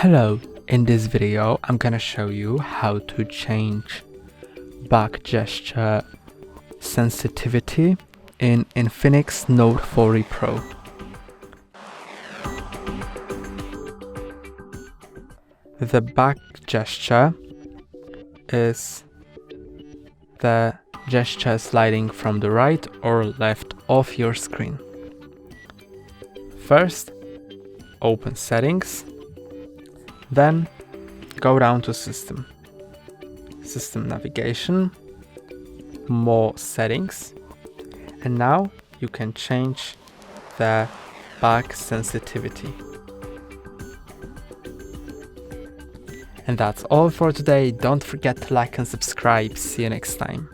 Hello, in this video I'm gonna show you how to change back gesture sensitivity in Infinix Note 40 Pro. The back gesture is the gesture sliding from the right or left of your screen. First, open Settings, then go down to System Navigation, More Settings, and now you can change the back sensitivity. And that's all for today. Don't forget to like and subscribe. See you next time.